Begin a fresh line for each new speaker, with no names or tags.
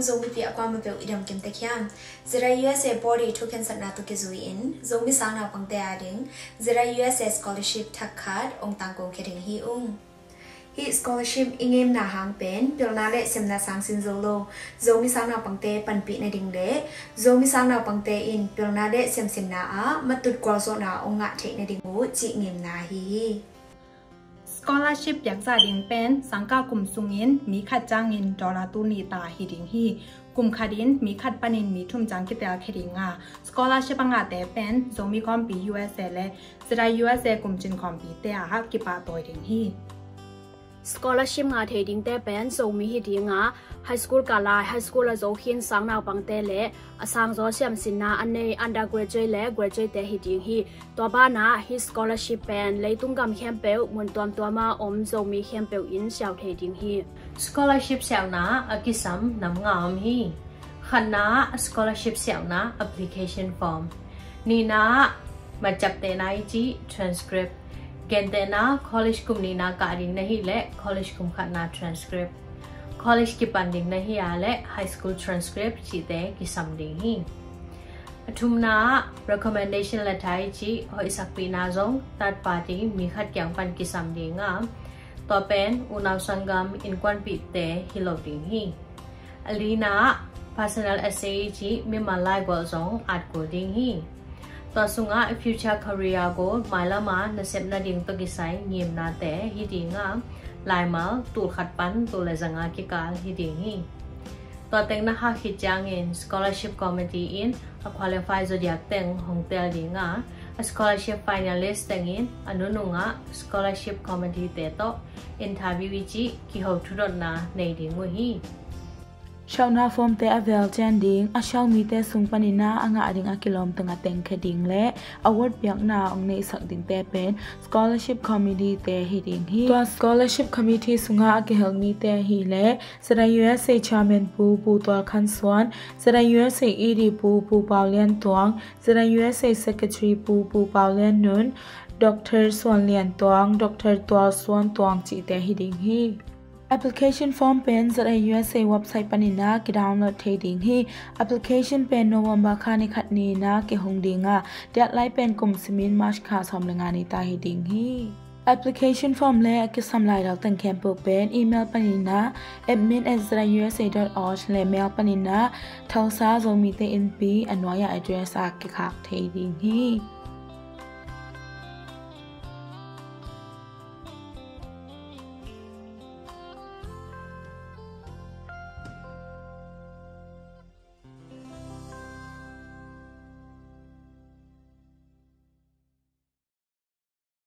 zomi pi akwa ma pe idam kem te khyam zira USA body token satna to ke zui in zomi sang na pang te ading zira USA scholarship thakhat ong tang ko khering hi hi scholarship ingem na hang pen pilna le semna sang sin zolo zomi sang na pang te pan pi na ding le zomi sang na pang te in pilna le sem na a matut kwal so na ong nga the na ding u chi ngem na hi
scholarship อยากจะดิ่งเป็นสังกัดกลุ่มสุงินมีขัดจ้างเงินดอลลาร์ตุนีตาฮิดิ่งฮีกลุ่มขัดินมีขัดปนินมีทุ่มจังกิตาคิดิ่งอ่ะ scholarship งาแต่เป็นจงมีความปี USA และจะได้ USA กลุ่มจินความปีแต่ฮักกิปาตัวดิ่งฮี
scholarship งาเทดิ่งแต่เป็นจงมีฮิดิ่งอ่ะ high school กาลา high school ละโจหินสังนาปังเตและสังโจเซียมสินนาอันใน undergraduate และ graduate แต่ฮิดิ่งฮีตัวบ้านนะ his scholarship เป็นเลยตุ้งกำเข้มเปลเหมือนตัวมาอมจงมีเข้มเปลอินเสียวเทดิ่งฮี
scholarship เสียวนะอากิสัมนำงามฮีขันนะ scholarship เสียวนะ application form นี่นะมาจับเตนายจี transcript เกณฑ์เตนะ college กุมนี่นะการิงนะฮีและ college กุมขันนะ transcript college กิปันดิ่งนะฮีและ high school transcript จีเตกิสัมดิ่งฮีทุมนา recommendation letter จีหอยสักปีนาจง third party มีขัดแย้งปันกิสัมดิ่งอ่ะต่อเป็นอุณาสังกัมอินควันปีเตฮิโลดิ่งฮีอลีนา personal essay จีมีมาไล่กว่าจงอัดกูดิ่งฮีต่อสุงะ future career goal หมายละมาในเซปนาดิ่งตกิไซเงียมนาเตฮิดิ่งอ่ะลายมาตูขัดปันตูเลจังอากิกาลฮิดิ่งฮีต่อเต็งนะคะคิดจางเงิน scholarship committee in a qualify จดอยากเต็งของเตลดิ่งอ่ะ scholarship finalist เต็งอินอนุนุงอ่ะ scholarship committee เตโต interview จีคิโฮทุรนาในดิ่งมุฮี
ชาวนาฟอมเตอเวลเจนดิงอาชาวมีเตสุงปนินาอ่างอดิงอากิลอมตังอาเต็งคดิงและอวอร์ดเปียกนาองในสักดิงเตเป็น scholarship committee เตฮิดิงฮีตัว scholarship committee สุงอาอากิเฮลมีเตฮิและสระ USA chairman ปูตัวคันสวนสระ USA ED ปูเปาเลียนตวงสระ USA secretary ปูเปาเลียนนุนดรสวนเลียนตวงดรตัวสวนตวงจีเตฮิดิงฮีapplication form เป็นจาก USA website ปนินากิดาวน์โหลดเทดิ่งฮี application เป็นโนเวมเบอร์คาในขัดนี้นะเกหงดิ่งอ่ะเด็ดไล่เป็นกลุ่มสมินมาร์ชคาสอมแรงงานในตาฮิดิ่งฮี application form และกิสำลายเราตั้งแคมเปญเป็นอีเมลปนินา admin@usa.org และเมลปนินาเท่าซาโซมีเตอินปีอันวายา address อากิคักเทดิ่งฮี